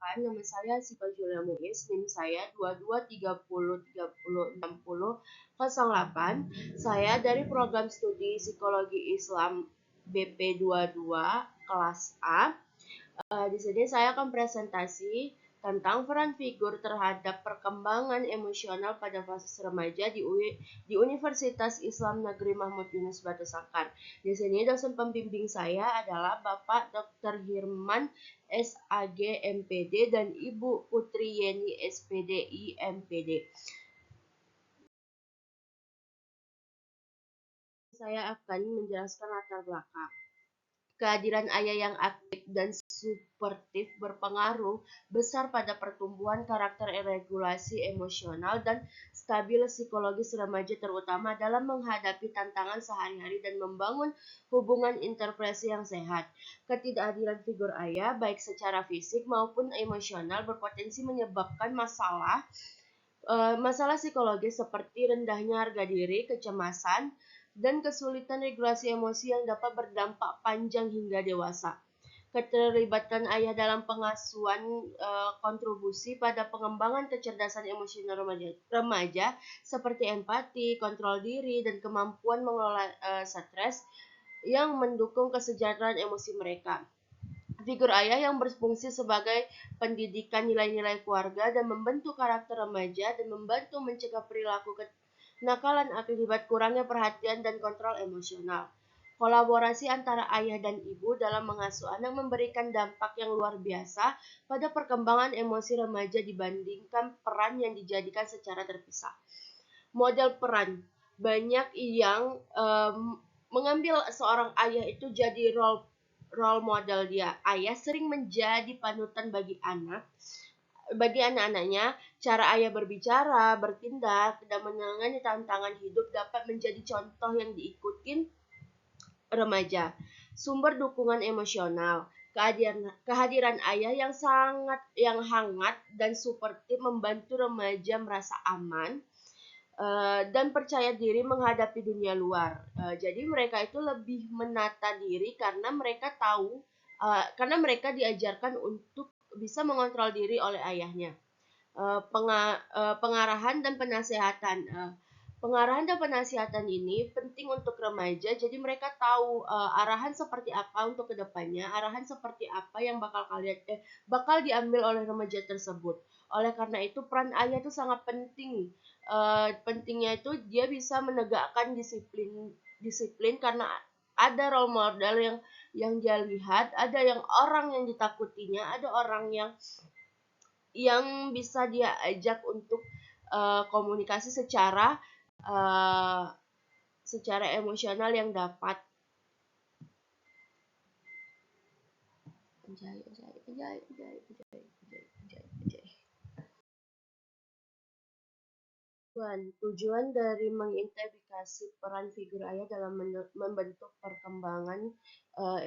Perkenalkan, nama saya Siva Julia Muiz, NIM saya 2230306008. Saya dari program studi Psikologi Islam BP22 kelas A. Di sini saya akan presentasi tentang peran figur terhadap perkembangan emosional pada fase remaja di Universitas Islam Negeri Mahmud Yunus Batu Sangkar. Di sini dosen pembimbing saya adalah Bapak Dr. Hirman SAG MPD dan Ibu Putri Yeni SPDI MPD. Saya akan menjelaskan latar belakang. Kehadiran ayah yang aktif dan suportif berpengaruh besar pada pertumbuhan karakter, regulasi emosional, dan stabil psikologis remaja, terutama dalam menghadapi tantangan sehari-hari dan membangun hubungan interpersonal yang sehat. Ketidakhadiran figur ayah, baik secara fisik maupun emosional, berpotensi menyebabkan masalah psikologis seperti rendahnya harga diri, kecemasan, dan kesulitan regulasi emosi yang dapat berdampak panjang hingga dewasa. Keterlibatan ayah dalam pengasuhan kontribusi pada pengembangan kecerdasan emosional remaja seperti empati, kontrol diri, dan kemampuan mengelola stres yang mendukung kesejahteraan emosi mereka. Figur ayah yang berfungsi sebagai pendidikan nilai-nilai keluarga dan membentuk karakter remaja dan membantu mencegah perilaku kenakalan akibat kurangnya perhatian dan kontrol emosional. Kolaborasi antara ayah dan ibu dalam mengasuh anak memberikan dampak yang luar biasa pada perkembangan emosi remaja dibandingkan peran yang dijadikan secara terpisah. Model peran, banyak yang mengambil seorang ayah itu jadi role model dia. Ayah sering menjadi panutan bagi anak-anaknya. Cara ayah berbicara, bertindak, dan menangani tantangan hidup dapat menjadi contoh yang diikutin remaja. Sumber dukungan emosional. Kehadiran ayah yang hangat dan suportif membantu remaja merasa aman dan percaya diri menghadapi dunia luar. Jadi mereka itu lebih menata diri karena mereka tahu, karena mereka diajarkan untuk bisa mengontrol diri oleh ayahnya. Pengarahan dan penasehatan. Pengarahan dan penasehatan ini penting untuk remaja, jadi mereka tahu arahan seperti apa untuk kedepannya, arahan seperti apa yang bakal diambil oleh remaja tersebut. Oleh karena itu peran ayah itu sangat penting. Pentingnya itu dia bisa menegakkan disiplin karena ada role model yang dia lihat, ada yang orang yang ditakutinya, ada orang yang bisa dia ajak untuk komunikasi secara emosional yang dapat Tujuan dari mengintegrasi peran figur ayah dalam membentuk perkembangan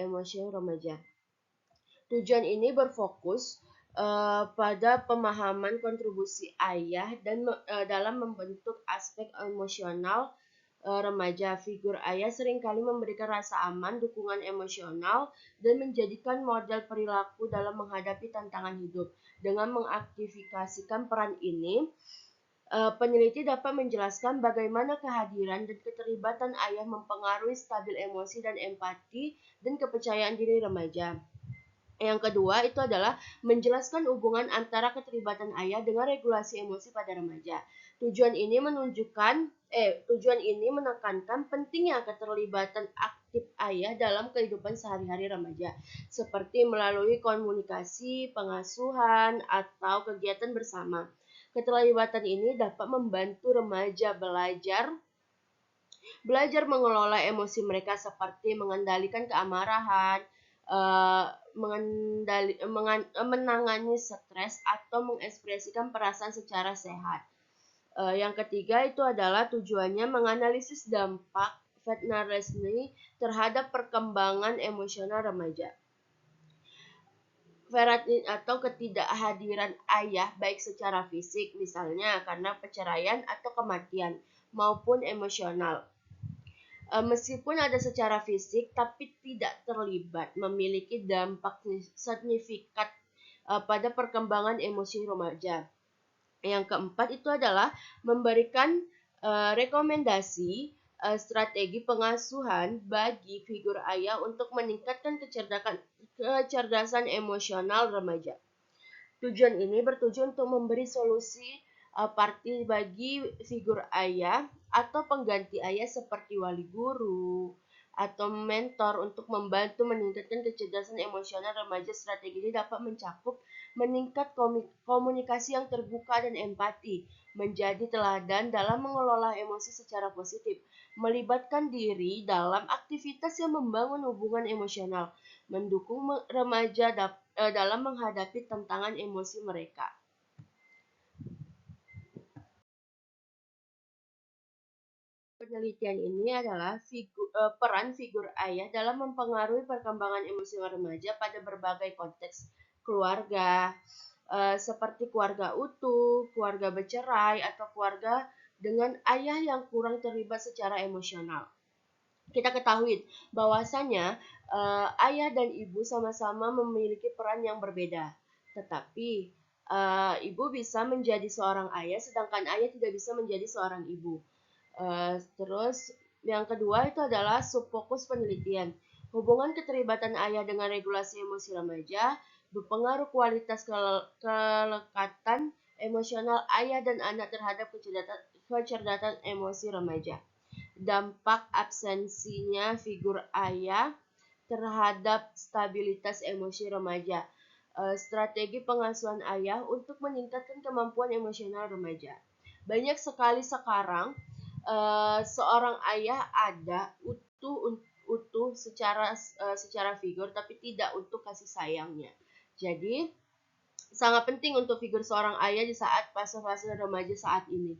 emosi remaja. Tujuan ini berfokus pada pemahaman kontribusi ayah dan dalam membentuk aspek emosional remaja. Figur ayah seringkali memberikan rasa aman, dukungan emosional, dan menjadikan model perilaku dalam menghadapi tantangan hidup. Dengan mengaktifkan peran ini, peneliti dapat menjelaskan bagaimana kehadiran dan keterlibatan ayah mempengaruhi stabil emosi dan empati dan kepercayaan diri remaja. Yang kedua itu adalah menjelaskan hubungan antara keterlibatan ayah dengan regulasi emosi pada remaja. Tujuan ini menekankan pentingnya keterlibatan aktif ayah dalam kehidupan sehari-hari remaja, seperti melalui komunikasi, pengasuhan, atau kegiatan bersama. Keterlibatan ini dapat membantu remaja belajar mengelola emosi mereka seperti mengendalikan keamarahan, menangani stres, atau mengekspresikan perasaan secara sehat. Yang ketiga itu adalah tujuannya menganalisis dampak Fednaresny terhadap perkembangan emosional remaja. Atau ketidakhadiran ayah baik secara fisik, misalnya karena perceraian atau kematian, maupun emosional. Meskipun ada secara fisik tapi tidak terlibat, memiliki dampak signifikan pada perkembangan emosi remaja. Yang keempat itu adalah memberikan rekomendasi strategi pengasuhan bagi figur ayah untuk meningkatkan kecerdasan emosional remaja. Tujuan ini bertujuan untuk memberi solusi parti bagi figur ayah atau pengganti ayah seperti wali guru atau mentor untuk membantu meningkatkan kecerdasan emosional remaja. Strategi ini dapat mencakup meningkat komunikasi yang terbuka dan empati, menjadi teladan dalam mengelola emosi secara positif, melibatkan diri dalam aktivitas yang membangun hubungan emosional, mendukung remaja dalam menghadapi tantangan emosi mereka. Penelitian ini adalah peran figur ayah dalam mempengaruhi perkembangan emosi remaja pada berbagai konteks keluarga, seperti keluarga utuh, keluarga bercerai, atau keluarga dengan ayah yang kurang terlibat secara emosional. Kita ketahui bahwasanya ayah dan ibu sama-sama memiliki peran yang berbeda, tetapi ibu bisa menjadi seorang ayah, sedangkan ayah tidak bisa menjadi seorang ibu. Terus yang kedua itu adalah subfokus penelitian. Hubungan keterlibatan ayah dengan regulasi emosi remaja berpengaruh kualitas kelekatan emosional ayah dan anak terhadap kecerdasan emosi remaja. Dampak absensinya figur ayah terhadap stabilitas emosi remaja. Strategi pengasuhan ayah untuk meningkatkan kemampuan emosional remaja. Banyak sekali sekarang seorang ayah ada utuh secara figur, tapi tidak untuk kasih sayangnya. Jadi sangat penting untuk figur seorang ayah di saat fase-fase remaja saat ini.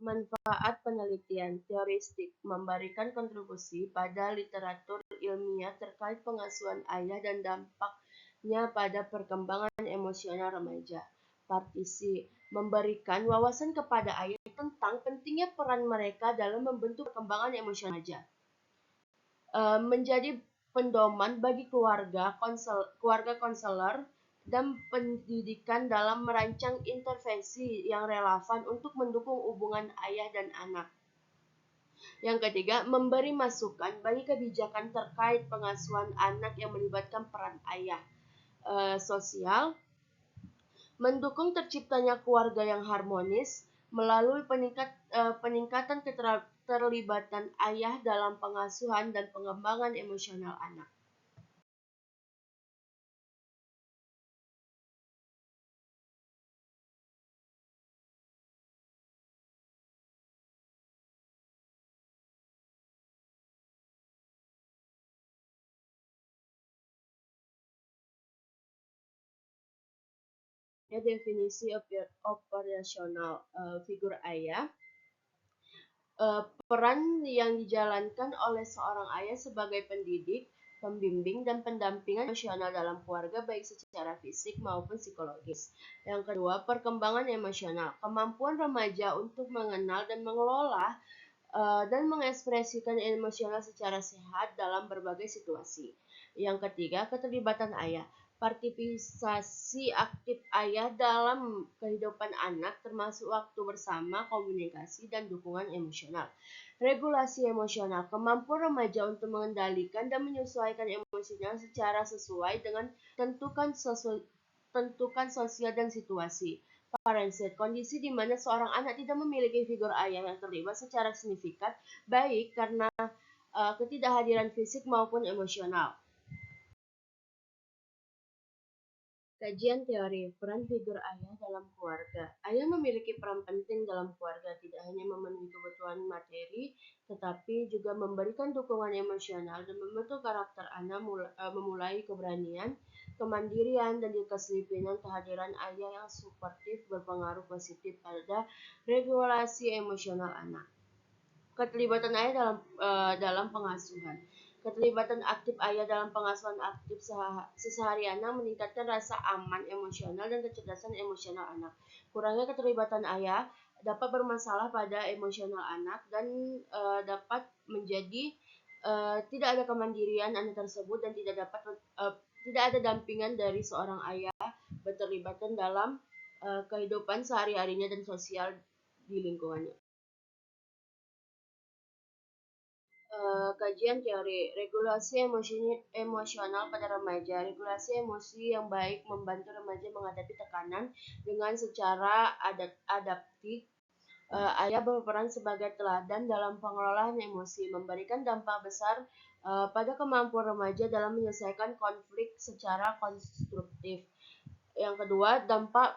Manfaat penelitian teoristik memberikan kontribusi pada literatur ilmiah terkait pengasuhan ayah dan dampaknya pada perkembangan emosional remaja. Partisi memberikan wawasan kepada ayah tentang pentingnya peran mereka dalam membentuk perkembangan emosional remaja. Menjadi pendoman bagi keluarga konselor dan pendidikan dalam merancang intervensi yang relevan untuk mendukung hubungan ayah dan anak. Yang ketiga, memberi masukan bagi kebijakan terkait pengasuhan anak yang melibatkan peran ayah. Sosial, mendukung terciptanya keluarga yang harmonis melalui peningkatan keterlibatan ayah dalam pengasuhan dan pengembangan emosional anak. Ya, definisi operasional figur ayah. Peran yang dijalankan oleh seorang ayah sebagai pendidik, pembimbing, dan pendampingan emosional dalam keluarga baik secara fisik maupun psikologis. Yang kedua, perkembangan emosional. Kemampuan remaja untuk mengenal dan mengelola dan mengekspresikan emosional secara sehat dalam berbagai situasi. Yang ketiga, keterlibatan ayah. Partisipasi aktif ayah dalam kehidupan anak termasuk waktu bersama, komunikasi, dan dukungan emosional. Regulasi emosional. Kemampuan remaja untuk mengendalikan dan menyesuaikan emosinya secara sesuai dengan tentukan sosial dan situasi. Parentsate, kondisi di mana seorang anak tidak memiliki figur ayah yang terlibat secara signifikan, baik karena ketidakhadiran fisik maupun emosional. Kajian teori peran figur ayah dalam keluarga. Ayah memiliki peran penting dalam keluarga, tidak hanya memenuhi kebutuhan materi, tetapi juga memberikan dukungan emosional dan membentuk karakter anak, memulai keberanian, kemandirian, dan kedisiplinan. Kehadiran ayah yang suportif berpengaruh positif pada regulasi emosional anak. Keterlibatan ayah dalam pengasuhan. Keterlibatan aktif ayah dalam pengasuhan aktif sehari-hari meningkatkan rasa aman emosional dan kecerdasan emosional anak. Kurangnya keterlibatan ayah dapat bermasalah pada emosional anak dan dapat menjadi tidak ada kemandirian anak tersebut dan tidak ada dampingan dari seorang ayah berterlibatkan dalam kehidupan sehari-harinya dan sosial di lingkungannya. Kajian teori regulasi emosional pada remaja. Regulasi emosi yang baik membantu remaja menghadapi tekanan dengan secara adaptif. Ayah berperan sebagai teladan dalam pengelolaan emosi, memberikan dampak besar pada kemampuan remaja dalam menyelesaikan konflik secara konstruktif. Yang kedua, dampak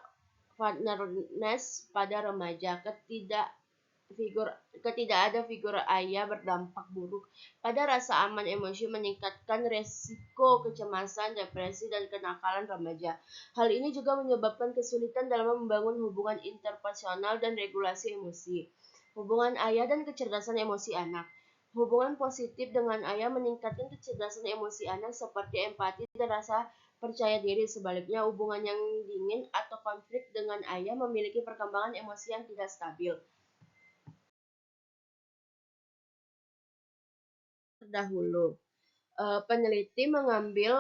partnerness pada remaja. Ketidak ada figur ayah berdampak buruk pada rasa aman emosi, meningkatkan resiko kecemasan, depresi, dan kenakalan remaja. Hal ini juga menyebabkan kesulitan dalam membangun hubungan interpersonal dan regulasi emosi. Hubungan ayah dan kecerdasan emosi anak. Hubungan positif dengan ayah meningkatkan kecerdasan emosi anak seperti empati dan rasa percaya diri. Sebaliknya, hubungan yang dingin atau konflik dengan ayah memiliki perkembangan emosi yang tidak stabil. Terdahulu, peneliti mengambil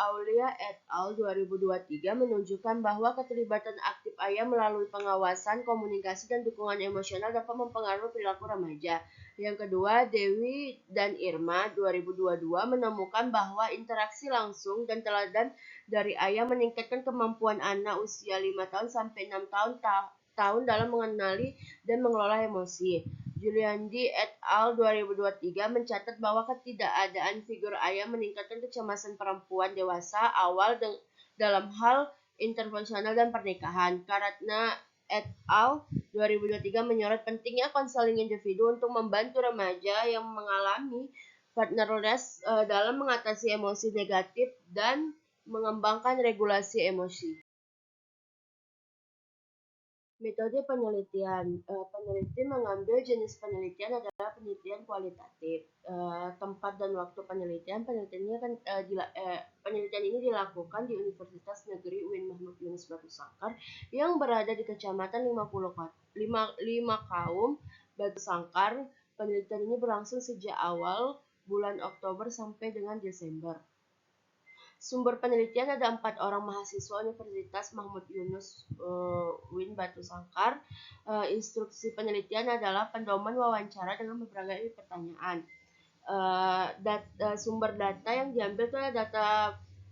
Aulia et al. 2023 menunjukkan bahwa keterlibatan aktif ayah melalui pengawasan, komunikasi, dan dukungan emosional dapat mempengaruhi perilaku remaja. Yang kedua, Dewi dan Irma 2022 menemukan bahwa interaksi langsung dan teladan dari ayah meningkatkan kemampuan anak usia 5 tahun sampai 6 tahun dalam mengenali dan mengelola emosi. Juliandi et al. 2023 mencatat bahwa ketidakadaan figur ayah meningkatkan kecemasan perempuan dewasa awal dalam hal interpersonal dan pernikahan. Karatna et al. 2023 menyorot pentingnya konseling individu untuk membantu remaja yang mengalami partnerless dalam mengatasi emosi negatif dan mengembangkan regulasi emosi. Metode penelitian. Peneliti mengambil jenis penelitian adalah penelitian kualitatif. Tempat dan waktu penelitian. Penelitian ini dilakukan di Universitas Negeri UIN Mahmud Yunus Batu Sangkar yang berada di Kecamatan 5 Kaum, Batu Sangkar. Penelitian ini berlangsung sejak awal bulan Oktober sampai dengan Desember. Sumber penelitian ada 4 orang mahasiswa Universitas Mahmud Yunus UIN Batu Sangkar. Instruksi penelitian adalah pedoman wawancara dengan berbagai pertanyaan. Sumber data yang diambil itu adalah data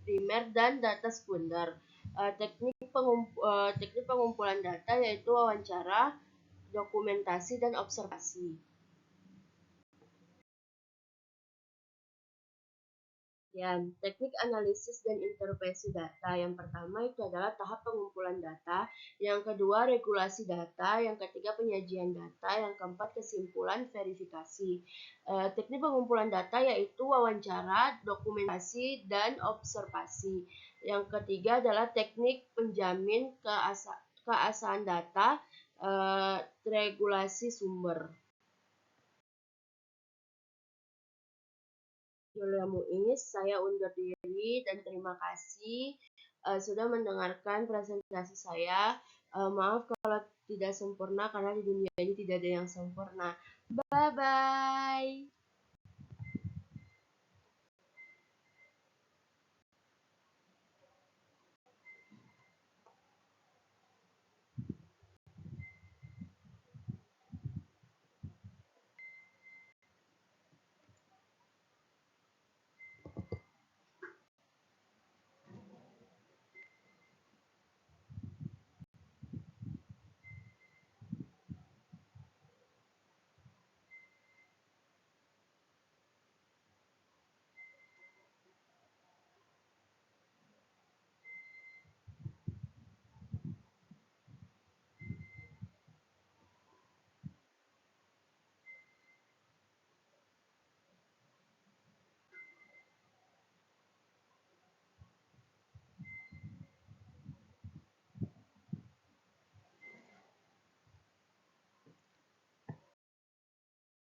primer dan data sekunder. Teknik pengumpulan data yaitu wawancara, dokumentasi, dan observasi. Teknik analisis dan interpretasi data. Yang pertama itu adalah tahap pengumpulan data, yang kedua regulasi data, yang ketiga penyajian data, yang keempat kesimpulan verifikasi. Teknik pengumpulan data yaitu wawancara, dokumentasi, dan observasi. Yang ketiga adalah teknik penjamin keasahan data, regulasi sumber. Julia Muiz, saya undur diri dan terima kasih sudah mendengarkan presentasi saya. Maaf kalau tidak sempurna karena di dunia ini tidak ada yang sempurna. Bye bye.